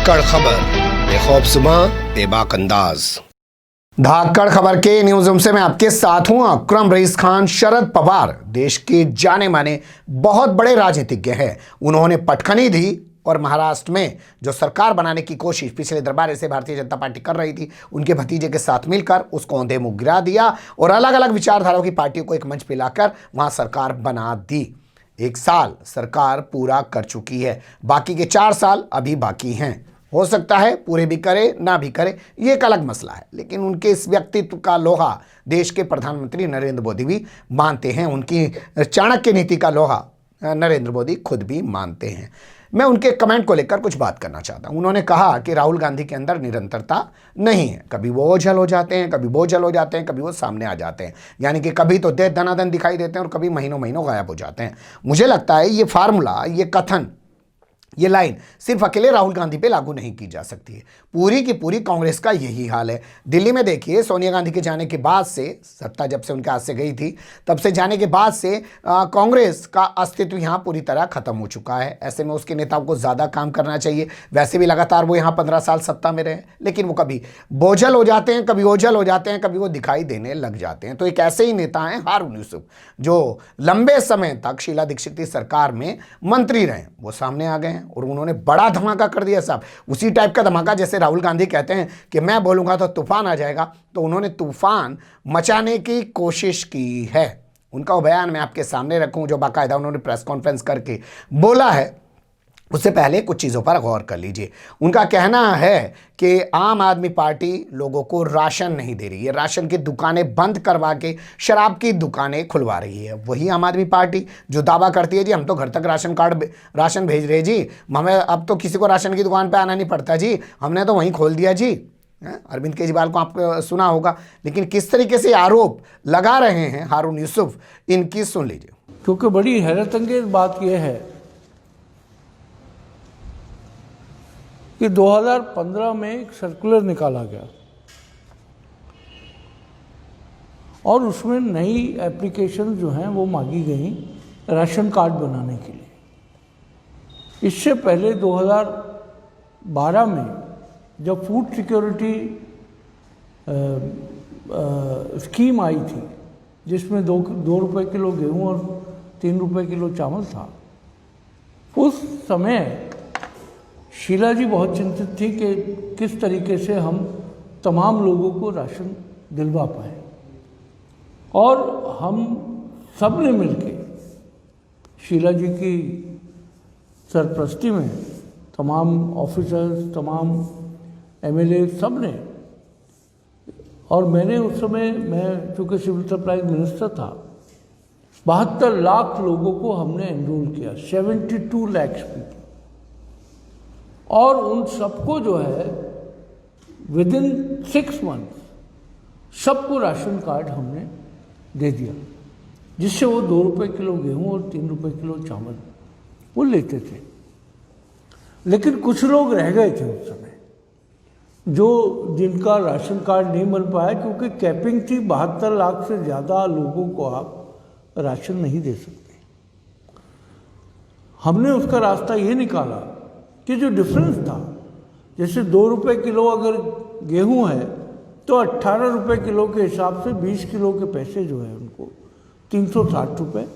धाकड़ खबर बेखौफसुमा बेबाक अंदाज। धाकड़ खबर के न्यूज रूम से मैं आपके साथ हूं अकरम रईस खान। शरद पवार देश के जाने माने बहुत बड़े राजनीतिज्ञ हैं। उन्होंने पटखनी दी और महाराष्ट्र में जो सरकार बनाने की कोशिश पिछले दरबार से भारतीय जनता पार्टी कर रही थी, उनके भतीजे के साथ मिलकर उसको औंधे मुंह गिरा दिया और अलग अलग विचारधाराओं की पार्टियों को एक मंच पे लाकर वहां सरकार बना दी। 1 साल सरकार पूरा कर चुकी है, बाकी के 4 साल अभी बाकी हैं। हो सकता है पूरे भी करे ना भी करे, ये एक अलग मसला है, लेकिन उनके इस व्यक्तित्व का लोहा देश के प्रधानमंत्री नरेंद्र मोदी भी मानते हैं। उनकी चाणक्य नीति का लोहा नरेंद्र मोदी खुद भी मानते हैं। मैं उनके कमेंट को लेकर कुछ बात करना चाहता हूं। उन्होंने कहा कि राहुल गांधी के अंदर निरंतरता नहीं है, कभी वो ओझल हो जाते हैं, कभी वो ओझल हो जाते हैं, कभी वो सामने आ जाते हैं, यानी कि कभी तो दे दनादन दिखाई देते हैं और कभी महीनों महीनों गायब हो जाते हैं। मुझे लगता है ये फार्मूला, ये कथन, ये लाइन सिर्फ अकेले राहुल गांधी पे लागू नहीं की जा सकती है। पूरी की पूरी कांग्रेस का यही हाल है। दिल्ली में देखिए, सोनिया गांधी के जाने के बाद से, सत्ता जब से उनके हाथ से गई थी तब से जाने के बाद से कांग्रेस का अस्तित्व यहाँ पूरी तरह खत्म हो चुका है। ऐसे में उसके नेताओं को ज़्यादा काम करना चाहिए। वैसे भी लगातार वो यहाँ 15 साल सत्ता में रहे, लेकिन वो कभी बोझल हो जाते हैं, कभी ओझल हो जाते हैं, कभी वो दिखाई देने लग जाते हैं। तो एक ऐसे ही नेता हैं हारून यूसुफ, जो लंबे समय तक शीला दीक्षित की सरकार में मंत्री रहे। वो सामने आ गए हैं और उन्होंने बड़ा धमाका कर दिया साहब। उसी टाइप का धमाका जैसे राहुल गांधी कहते हैं कि मैं बोलूंगा तो तूफान आ जाएगा, तो उन्होंने तूफान मचाने की कोशिश की है। उनका वो बयान मैं आपके सामने रखूं जो बाकायदा उन्होंने प्रेस कॉन्फ्रेंस करके बोला है, उससे पहले कुछ चीज़ों पर गौर कर लीजिए। उनका कहना है कि आम आदमी पार्टी लोगों को राशन नहीं दे रही है, राशन की दुकानें बंद करवा के शराब की दुकानें खुलवा रही है। वही आम आदमी पार्टी जो दावा करती है जी हम तो घर तक राशन भेज रहे जी, हमें अब तो किसी को राशन की दुकान पे आना नहीं पड़ता जी, हमने तो वहीं खोल दिया जी। अरविंद केजरीवाल को आपको सुना होगा, लेकिन किस तरीके से आरोप लगा रहे हैं हारून यूसुफ, इनकी सुन लीजिए। क्योंकि बड़ी हैरत अंगेज बात यह है कि 2015 में एक सर्कुलर निकाला गया और उसमें नई एप्लीकेशन जो हैं वो मांगी गई राशन कार्ड बनाने के लिए। इससे पहले 2012 में जब फूड सिक्योरिटी स्कीम आई थी, जिसमें 2 रुपये किलो गेहूं और 3 रुपये किलो चावल था, उस समय शीला जी बहुत चिंतित थी कि किस तरीके से हम तमाम लोगों को राशन दिलवा पाए, और हम सब ने मिलके शीला जी की सरपरस्ती में तमाम ऑफिसर्स, तमाम एमएलए, सब ने, और मैंने उस समय, मैं चूँकि सिविल सप्लाईज मिनिस्टर था, 72 लाख लोगों को हमने एनरोल किया, 72 लाख पीपल, और उन सबको जो है विदिन 6 मंथ सबको राशन कार्ड हमने दे दिया, जिससे वो 2 रुपये किलो गेहूं और 3 रुपये किलो चावल वो लेते थे। लेकिन कुछ लोग रह गए थे उस समय, जिनका राशन कार्ड नहीं बन पाया, क्योंकि कैपिंग थी 72 लाख से ज़्यादा लोगों को आप राशन नहीं दे सकते। हमने उसका रास्ता ये निकाला कि जो डिफरेंस था, जैसे 2 रुपये किलो अगर गेहूं है तो 18 रुपये किलो के हिसाब से 20 किलो के पैसे जो है उनको 360 रुपये,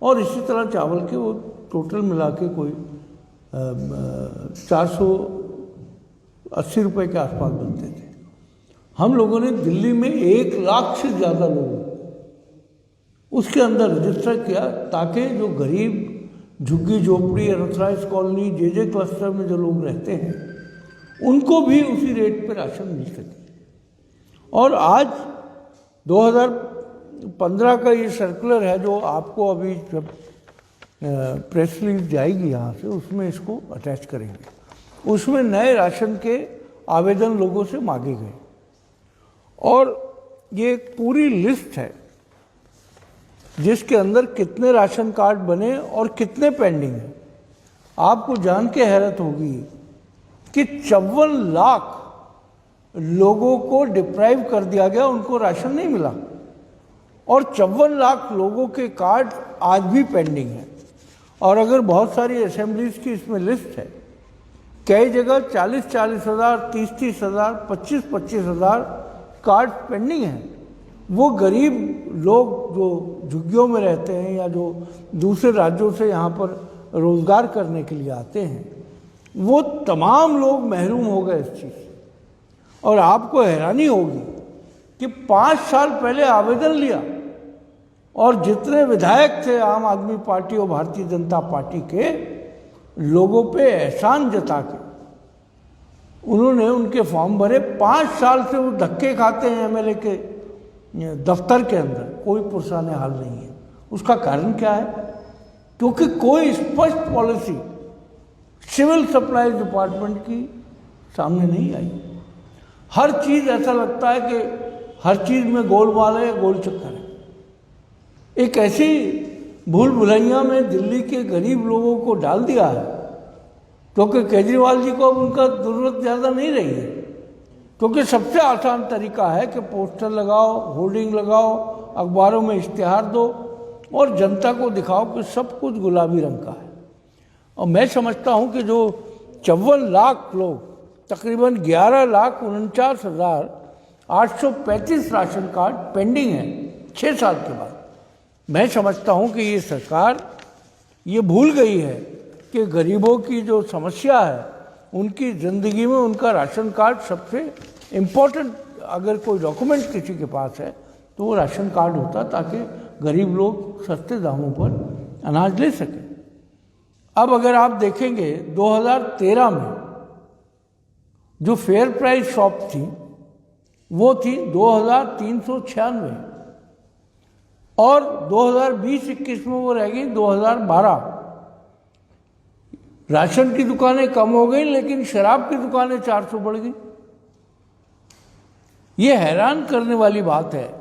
और इसी तरह चावल के वो टोटल मिला के कोई 480 रुपये के आसपास बनते थे। हम लोगों ने दिल्ली में 1 लाख से ज़्यादा लोगों को उसके अंदर रजिस्टर किया, ताकि जो गरीब, झुग्गी झोपड़ी, अनथराइज कॉलोनी, जे क्लस्टर में जो लोग रहते हैं, उनको भी उसी रेट पे राशन मिल सके। और आज 2015 का ये सर्कुलर है जो आपको अभी जब प्रेस रिलीज जाएगी यहाँ से, उसमें इसको अटैच करेंगे। उसमें नए राशन के आवेदन लोगों से मांगे गए, और ये एक पूरी लिस्ट है जिसके अंदर कितने राशन कार्ड बने और कितने पेंडिंग हैं। आपको जान के हैरत होगी कि 54 लाख लोगों को डिप्राइव कर दिया गया, उनको राशन नहीं मिला, और 54 लाख लोगों के कार्ड आज भी पेंडिंग हैं। और अगर बहुत सारी असेंबलीज की इसमें लिस्ट है कई जगह 40-40 हज़ार, 30-30 हज़ार, 25-25 हज़ार कार्ड पेंडिंग हैं। वो गरीब लोग जो झुग्गियों में रहते हैं या जो दूसरे राज्यों से यहाँ पर रोज़गार करने के लिए आते हैं, वो तमाम लोग महरूम हो गए इस चीज़ से। और आपको हैरानी होगी कि 5 साल पहले आवेदन लिया और जितने विधायक थे आम आदमी पार्टी और भारतीय जनता पार्टी के, लोगों पे एहसान जता के उन्होंने उनके फॉर्म भरे। 5 साल से वो धक्के खाते हैं एमएलए के दफ्तर के अंदर, कोई पुरसाने हाल नहीं है। उसका कारण क्या है? क्योंकि कोई स्पष्ट पॉलिसी सिविल सप्लाईज डिपार्टमेंट की सामने नहीं आई। हर चीज़ ऐसा लगता है कि हर चीज़ में गोलमाल है, गोल चक्कर है। एक ऐसी भूल भुलैया में दिल्ली के गरीब लोगों को डाल दिया है, क्योंकि केजरीवाल जी को अब उनका ज़रूरत ज़्यादा नहीं रही है। क्योंकि सबसे आसान तरीका है कि पोस्टर लगाओ, होर्डिंग लगाओ, अखबारों में इश्तिहार दो और जनता को दिखाओ कि सब कुछ गुलाबी रंग का है। और मैं समझता हूँ कि जो 54 लाख लोग, तकरीबन 11,49,835 राशन कार्ड पेंडिंग हैं 6 साल के बाद, मैं समझता हूँ कि ये सरकार ये भूल गई है कि गरीबों की जो समस्या है, उनकी ज़िंदगी में उनका राशन कार्ड सबसे इम्पोर्टेंट, अगर कोई डॉक्यूमेंट किसी के पास है तो वो राशन कार्ड होता, ताकि गरीब लोग सस्ते दामों पर अनाज ले सकें। अब अगर आप देखेंगे 2013 में जो फेयर प्राइस शॉप थी वो थी 2396 और 2020-21 में वो रह गई 2012। राशन की दुकानें कम हो गई लेकिन शराब की दुकानें 400 बढ़ गई। ये हैरान करने वाली बात है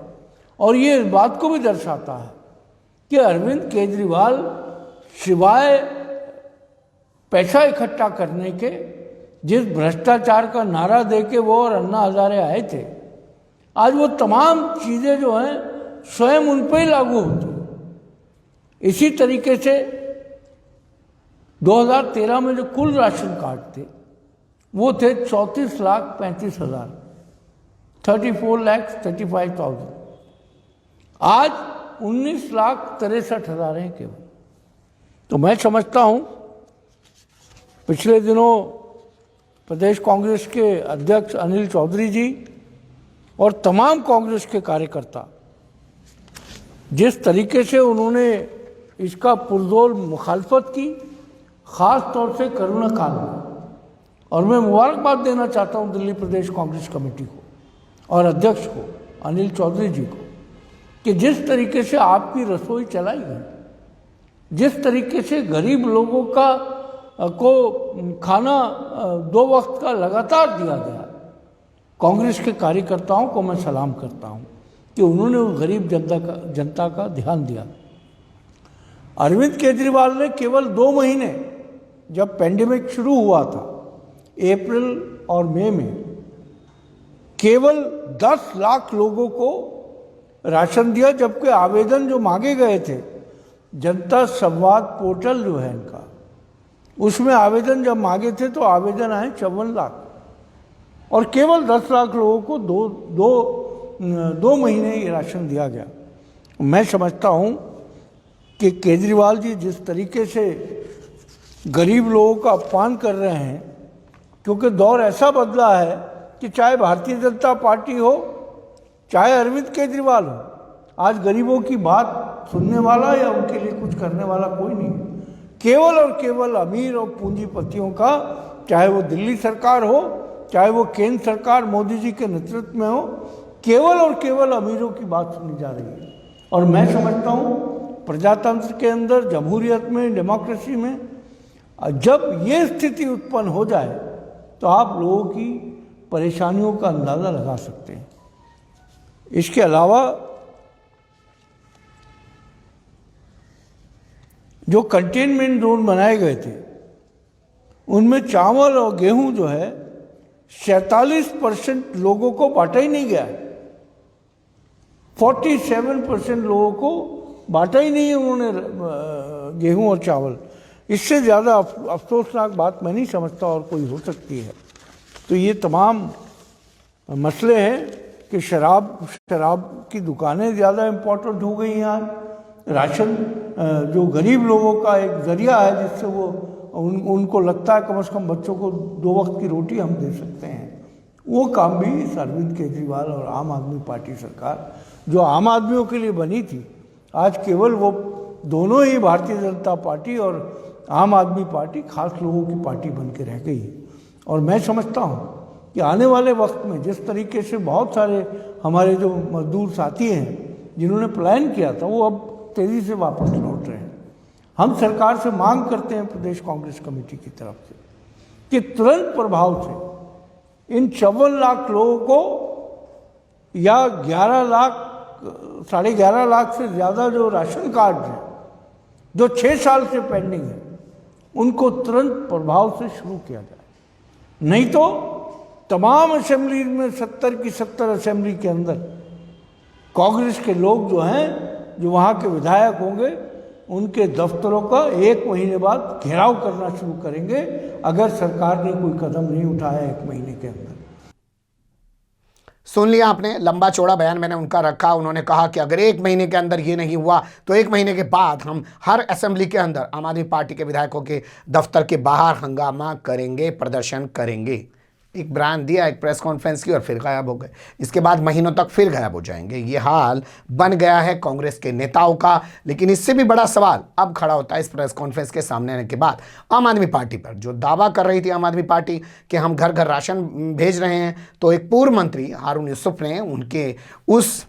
और ये इस बात को भी दर्शाता है कि अरविंद केजरीवाल सिवाय पैसा इकट्ठा करने के, जिस भ्रष्टाचार का नारा देके वो और अन्ना हजारे आए थे, आज वो तमाम चीज़ें जो हैं स्वयं उन पर ही लागू होती। इसी तरीके से 2013 में जो कुल राशन कार्ड थे वो थे 34,35,000, 34,35,000। आज 19,63,000 हैं केवल। तो मैं समझता हूँ पिछले दिनों प्रदेश कांग्रेस के अध्यक्ष अनिल चौधरी जी और तमाम कांग्रेस के कार्यकर्ता जिस तरीके से उन्होंने इसका पुरजोर मुखालफत की, ख़ास तौर से कोरोना काल में, और मैं मुबारकबाद देना चाहता हूं दिल्ली प्रदेश कांग्रेस कमेटी को और अध्यक्ष को अनिल चौधरी जी को कि जिस तरीके से आपकी रसोई चलाई गई, जिस तरीके से गरीब लोगों को खाना 2 वक्त का लगातार दिया गया, कांग्रेस के कार्यकर्ताओं को मैं सलाम करता हूं कि उन्होंने उस गरीब जनता का ध्यान दिया। अरविंद केजरीवाल ने केवल 2 महीने, जब पेंडेमिक शुरू हुआ था अप्रैल और मई में, केवल 10 लाख लोगों को राशन दिया, जबकि आवेदन जो मांगे गए थे जनता संवाद पोर्टल जो है इनका, उसमें आवेदन जब मांगे थे तो आवेदन आए 54 लाख और केवल 10 लाख लोगों को दो महीने ये राशन दिया गया। मैं समझता हूँ कि केजरीवाल जी जिस तरीके से गरीब लोगों का अपमान कर रहे हैं, क्योंकि दौर ऐसा बदला है कि चाहे भारतीय जनता पार्टी हो चाहे अरविंद केजरीवाल हो, आज गरीबों की बात सुनने वाला या उनके लिए कुछ करने वाला कोई नहीं। केवल और केवल अमीर और पूंजीपतियों का, चाहे वो दिल्ली सरकार हो चाहे वो केंद्र सरकार मोदी जी के नेतृत्व में हो, केवल और केवल अमीरों की बात सुनी जा रही है। और मैं समझता हूँ प्रजातंत्र के अंदर, जमहूरियत में, डेमोक्रेसी में जब ये स्थिति उत्पन्न हो जाए तो आप लोगों की परेशानियों का अंदाज़ा लगा सकते हैं। इसके अलावा जो कंटेनमेंट जोन बनाए गए थे उनमें चावल और गेहूं जो है 47% लोगों को बांटा ही नहीं गया है। 47% लोगों को बांटा ही नहीं है उन्होंने गेहूं और चावल। इससे ज़्यादा अफसोसनाक बात मैं नहीं समझता और कोई हो सकती है। तो ये तमाम मसले हैं कि शराब की दुकानें ज़्यादा इम्पोर्टेंट हो गई हैं आज। राशन जो गरीब लोगों का एक ज़रिया है जिससे वो उनको लगता है कम से कम बच्चों को 2 वक्त की रोटी हम दे सकते हैं, वो काम भी इस अरविंद केजरीवाल और आम आदमी पार्टी सरकार जो आम आदमियों के लिए बनी थी, आज केवल वो दोनों ही भारतीय जनता पार्टी और आम आदमी पार्टी खास लोगों की पार्टी बन के रह गई है। और मैं समझता हूँ कि आने वाले वक्त में जिस तरीके से बहुत सारे हमारे जो मजदूर साथी हैं जिन्होंने प्लान किया था वो अब तेज़ी से वापस लौट रहे हैं। हम सरकार से मांग करते हैं प्रदेश कांग्रेस कमेटी की तरफ से कि तुरंत प्रभाव से इन 54 लाख लोगों को या 11 लाख 11.5 लाख से ज़्यादा जो राशन कार्ड हैं जो 6 साल से पेंडिंग है उनको तुरंत प्रभाव से शुरू किया जाए। नहीं तो तमाम असेंबली में 70 की 70 असेंबली के अंदर कांग्रेस के लोग जो हैं जो वहाँ के विधायक होंगे उनके दफ्तरों का 1 महीने बाद घेराव करना शुरू करेंगे अगर सरकार ने कोई कदम नहीं उठाया 1 महीने के अंदर। सुन लिया आपने, लंबा चौड़ा बयान मैंने उनका रखा। उन्होंने कहा कि अगर 1 महीने के अंदर ये नहीं हुआ तो 1 महीने के बाद हम हर असेंबली के अंदर आम आदमी पार्टी के विधायकों के दफ्तर के बाहर हंगामा करेंगे, प्रदर्शन करेंगे। एक बयान दिया, एक प्रेस कॉन्फ्रेंस की और फिर गायब हो गए। इसके बाद महीनों तक फिर गायब हो जाएंगे। ये हाल बन गया है कांग्रेस के नेताओं का। लेकिन इससे भी बड़ा सवाल अब खड़ा होता है इस प्रेस कॉन्फ्रेंस के सामने आने के बाद आम आदमी पार्टी पर, जो दावा कर रही थी आम आदमी पार्टी कि हम घर घर राशन भेज रहे हैं। तो एक पूर्व मंत्री हारून यूसुफ ने उनके उस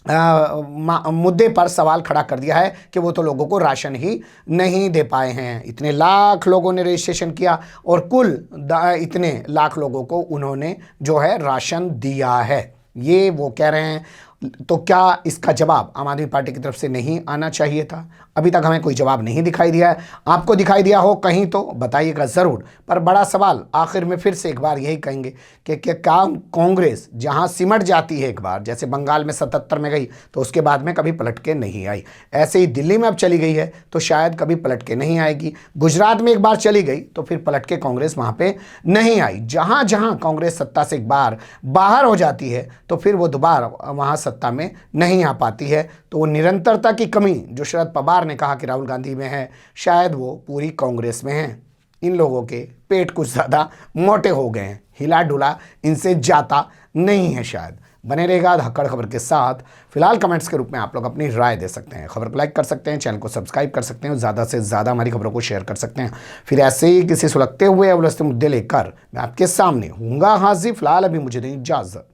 मुद्दे पर सवाल खड़ा कर दिया है कि वो तो लोगों को राशन ही नहीं दे पाए हैं। इतने लाख लोगों ने रजिस्ट्रेशन किया और कुल इतने लाख लोगों को उन्होंने जो है राशन दिया है, ये वो कह रहे हैं। तो क्या इसका जवाब आम आदमी पार्टी की तरफ से नहीं आना चाहिए था? अभी तक हमें कोई जवाब नहीं दिखाई दिया है। आपको दिखाई दिया हो कहीं तो बताइएगा ज़रूर। पर बड़ा सवाल आखिर में फिर से एक बार यही कहेंगे कि क्या कांग्रेस जहां सिमट जाती है एक बार, जैसे बंगाल में 77 में गई तो उसके बाद में कभी पलट के नहीं आई, ऐसे ही दिल्ली में अब चली गई है तो शायद कभी पलट के नहीं आएगी। गुजरात में एक बार चली गई तो फिर पलट के कांग्रेस वहाँ पर नहीं आई। जहाँ जहाँ कांग्रेस सत्ता से एक बार बाहर हो जाती है तो फिर वो दोबारा वहाँ सत्ता में नहीं आ पाती है। तो वो निरंतरता की कमी जो शरद पवार ने कहा कि राहुल गांधी में है, शायद वो पूरी कांग्रेस में है। इन लोगों के पेट कुछ ज़्यादा मोटे हो गए हैं, हिला डुला इनसे जाता नहीं है शायद। बने रहेगा धक्कड़ खबर के साथ। फिलहाल कमेंट्स के रूप में आप लोग अपनी राय दे सकते हैं, खबर को लाइक कर सकते हैं, चैनल को सब्सक्राइब कर सकते हैं और ज़्यादा से ज़्यादा हमारी खबरों को शेयर कर सकते हैं। फिर ऐसे ही किसी सुलगते हुए या उलझते मुद्दे लेकर मैं आपके सामने हूँगा हाजिर। फिलहाल अभी मुझे दें इजाज़त।